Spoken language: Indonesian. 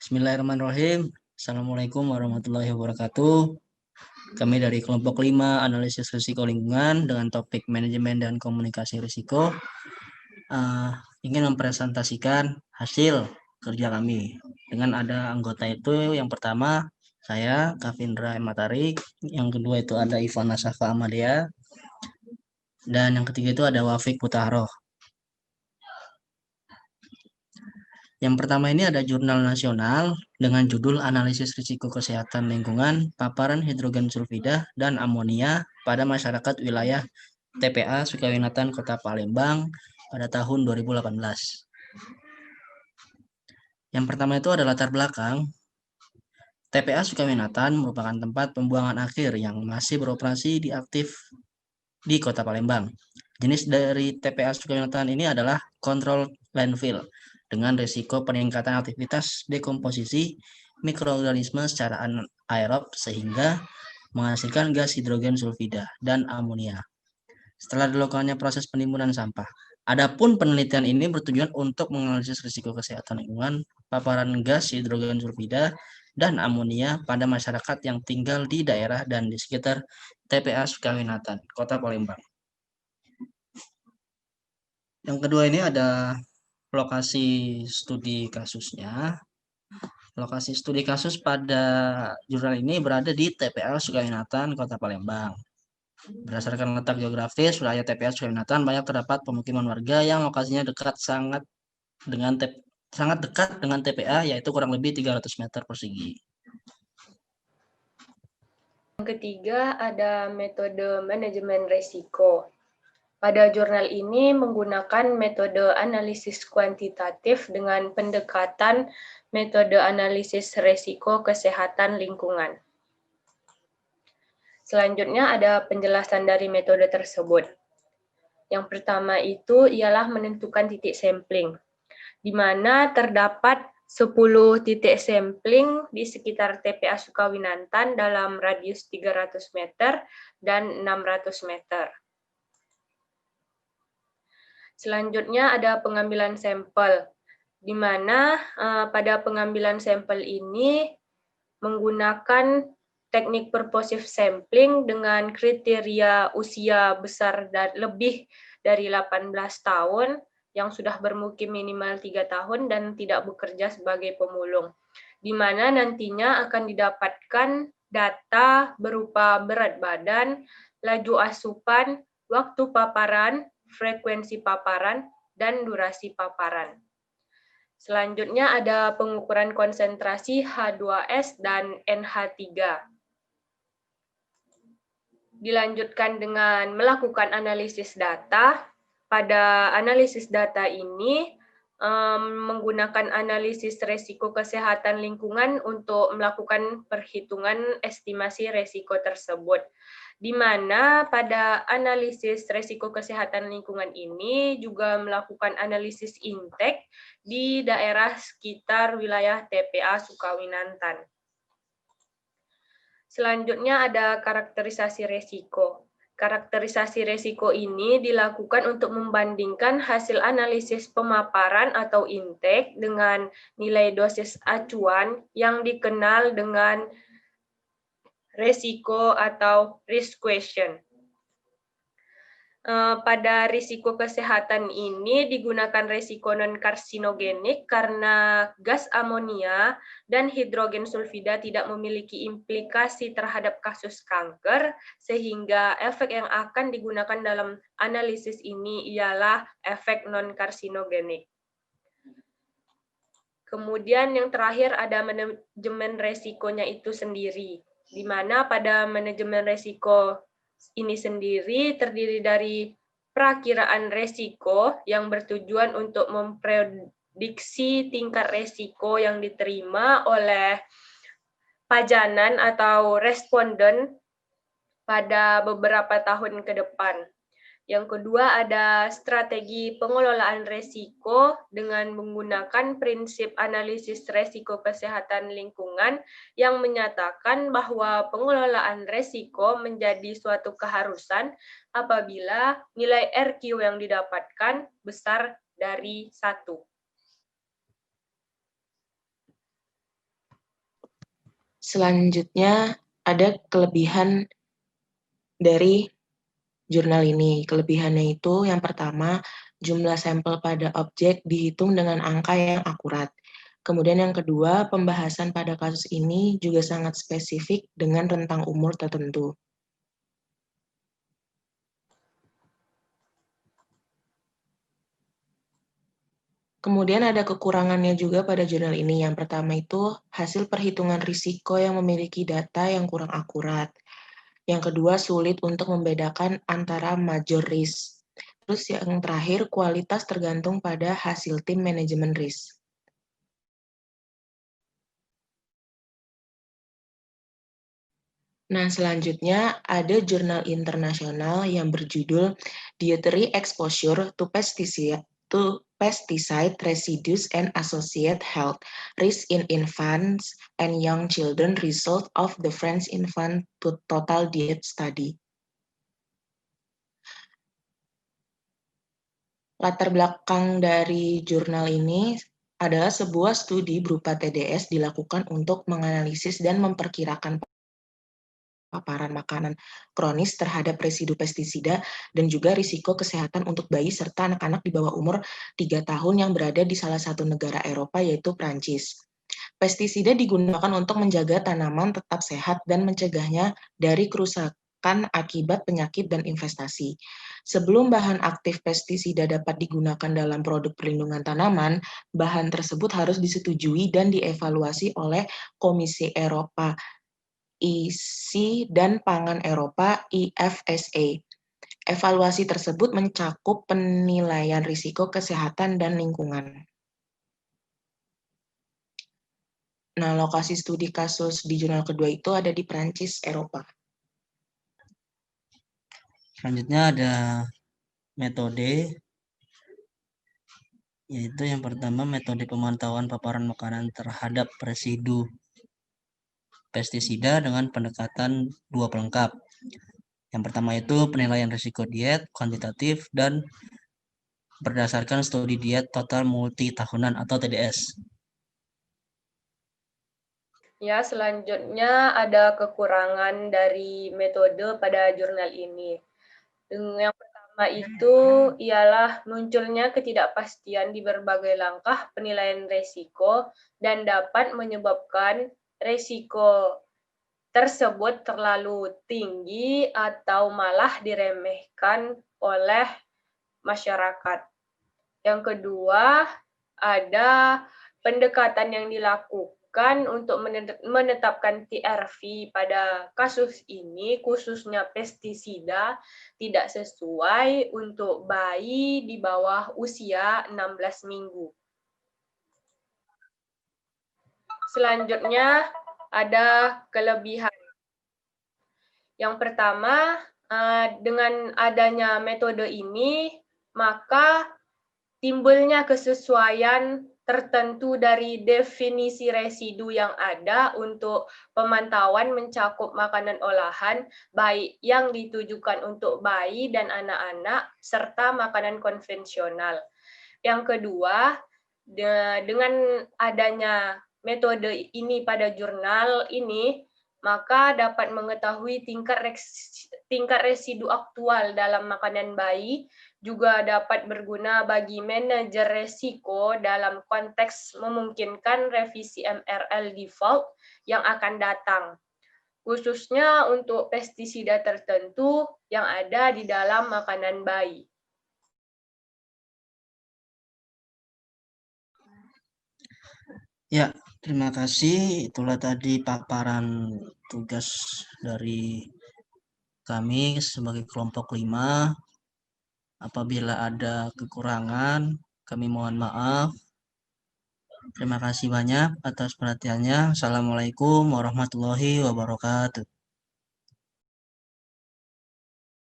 Bismillahirrahmanirrahim. Assalamualaikum warahmatullahi wabarakatuh. Kami dari kelompok 5 analisis risiko lingkungan dengan topik manajemen dan komunikasi risiko ingin mempresentasikan hasil kerja kami. Dengan ada anggota itu yang pertama saya Kavindra Matari, yang kedua itu ada Ivana Safa Amadia, dan yang ketiga itu ada Wafik Putaroh. Yang pertama ini ada jurnal nasional dengan judul Analisis Risiko Kesehatan Lingkungan Paparan Hidrogen Sulfida dan Amonia pada Masyarakat Wilayah TPA Sukawinatan Kota Palembang pada tahun 2018. Yang pertama itu ada latar belakang. TPA Sukawinatan merupakan tempat pembuangan akhir yang masih beroperasi aktif di Kota Palembang. Jenis dari TPA Sukawinatan ini adalah control landfill dengan risiko peningkatan aktivitas dekomposisi mikroorganisme secara anaerob sehingga menghasilkan gas hidrogen sulfida dan amonia setelah dilakukannya proses penimbunan sampah. Adapun penelitian ini bertujuan untuk menganalisis risiko kesehatan lingkungan paparan gas hidrogen sulfida dan amonia pada masyarakat yang tinggal di daerah dan di sekitar TPA Sukawinatan, Kota Palembang. Yang kedua ini ada lokasi studi kasusnya. Lokasi studi kasus pada jurnal ini berada di TPA Sukawinatan, Kota Palembang. Berdasarkan letak geografis, wilayah TPA Sukawinatan banyak terdapat pemukiman warga yang lokasinya sangat dekat dengan TPA, yaitu kurang lebih 300 meter persegi. Yang ketiga ada metode manajemen risiko. Pada jurnal ini menggunakan metode analisis kuantitatif dengan pendekatan metode analisis risiko kesehatan lingkungan. Selanjutnya ada penjelasan dari metode tersebut. Yang pertama itu ialah menentukan titik sampling, di mana terdapat 10 titik sampling di sekitar TPA Sukawinatan dalam radius 300 meter dan 600 meter. Selanjutnya ada pengambilan sampel, di mana pada pengambilan sampel ini menggunakan teknik purposive sampling dengan kriteria usia besar dan lebih dari 18 tahun yang sudah bermukim minimal 3 tahun dan tidak bekerja sebagai pemulung, di mana nantinya akan didapatkan data berupa berat badan, laju asupan, waktu paparan, frekuensi paparan, dan durasi paparan. Selanjutnya ada pengukuran konsentrasi H2S dan NH3. Dilanjutkan dengan melakukan analisis data. Pada analisis data ini menggunakan analisis resiko kesehatan lingkungan untuk melakukan perhitungan estimasi resiko tersebut, di mana pada analisis resiko kesehatan lingkungan ini juga melakukan analisis intake di daerah sekitar wilayah TPA Sukawinatan. Selanjutnya ada karakterisasi resiko. Karakterisasi resiko ini dilakukan untuk membandingkan hasil analisis pemaparan atau intake dengan nilai dosis acuan yang dikenal dengan resiko atau risk question. Pada risiko kesehatan ini digunakan risiko non-karsinogenik karena gas amonia dan hidrogen sulfida tidak memiliki implikasi terhadap kasus kanker, sehingga efek yang akan digunakan dalam analisis ini ialah efek non-karsinogenik. Kemudian yang terakhir ada manajemen resikonya itu sendiri, di mana pada manajemen resiko ini sendiri terdiri dari perakiraan resiko yang bertujuan untuk memprediksi tingkat resiko yang diterima oleh pajanan atau responden pada beberapa tahun ke depan. Yang kedua ada strategi pengelolaan resiko dengan menggunakan prinsip analisis resiko kesehatan lingkungan yang menyatakan bahwa pengelolaan resiko menjadi suatu keharusan apabila nilai RQ yang didapatkan besar dari 1. Selanjutnya ada kelebihan dari jurnal ini. Kelebihannya itu yang pertama, jumlah sampel pada objek dihitung dengan angka yang akurat. Kemudian yang kedua, pembahasan pada kasus ini juga sangat spesifik dengan rentang umur tertentu. Kemudian ada kekurangannya juga pada jurnal ini. Yang pertama itu hasil perhitungan risiko yang memiliki data yang kurang akurat. Yang kedua, sulit untuk membedakan antara major risk. Terus yang terakhir, kualitas tergantung pada hasil tim manajemen risk. Nah, selanjutnya ada jurnal internasional yang berjudul Dietary Exposure to Pesticide Residues and Associated Health Risk in Infants and Young Children Result of the French Infant Total Diet Study. Latar belakang dari jurnal ini adalah sebuah studi berupa TDS dilakukan untuk menganalisis dan memperkirakan paparan makanan kronis terhadap residu pestisida dan juga risiko kesehatan untuk bayi serta anak-anak di bawah umur 3 tahun yang berada di salah satu negara Eropa yaitu Prancis. Pestisida digunakan untuk menjaga tanaman tetap sehat dan mencegahnya dari kerusakan akibat penyakit dan investasi. Sebelum bahan aktif pestisida dapat digunakan dalam produk perlindungan tanaman, bahan tersebut harus disetujui dan dievaluasi oleh Komisi Eropa IC dan Pangan Eropa IFSA. Evaluasi tersebut mencakup penilaian risiko kesehatan dan lingkungan. Nah, lokasi studi kasus di jurnal kedua itu ada di Prancis, Eropa. Selanjutnya ada metode, yaitu yang pertama metode pemantauan paparan makanan terhadap residu pestisida dengan pendekatan dua pelengkap. Yang pertama itu penilaian risiko diet kuantitatif dan berdasarkan studi diet total multi tahunan atau TDS. Ya, selanjutnya ada kekurangan dari metode pada jurnal ini. Yang pertama itu ialah munculnya ketidakpastian di berbagai langkah penilaian risiko dan dapat menyebabkan risiko tersebut terlalu tinggi atau malah diremehkan oleh masyarakat. Yang kedua, ada pendekatan yang dilakukan untuk menetapkan TRV pada kasus ini, khususnya pestisida, tidak sesuai untuk bayi di bawah usia 16 minggu. Selanjutnya, ada kelebihan. Yang pertama, dengan adanya metode ini, maka timbulnya kesesuaian tertentu dari definisi residu yang ada untuk pemantauan mencakup makanan olahan, baik yang ditujukan untuk bayi dan anak-anak, serta makanan konvensional. Yang kedua, dengan adanya metode ini pada jurnal ini, maka dapat mengetahui tingkat residu aktual dalam makanan bayi, juga dapat berguna bagi manajer resiko dalam konteks memungkinkan revisi MRL default yang akan datang, khususnya untuk pestisida tertentu yang ada di dalam makanan bayi. Ya, terima kasih. Itulah tadi paparan tugas dari kami sebagai kelompok 5. Apabila ada kekurangan, kami mohon maaf. Terima kasih banyak atas perhatiannya. Assalamualaikum warahmatullahi wabarakatuh.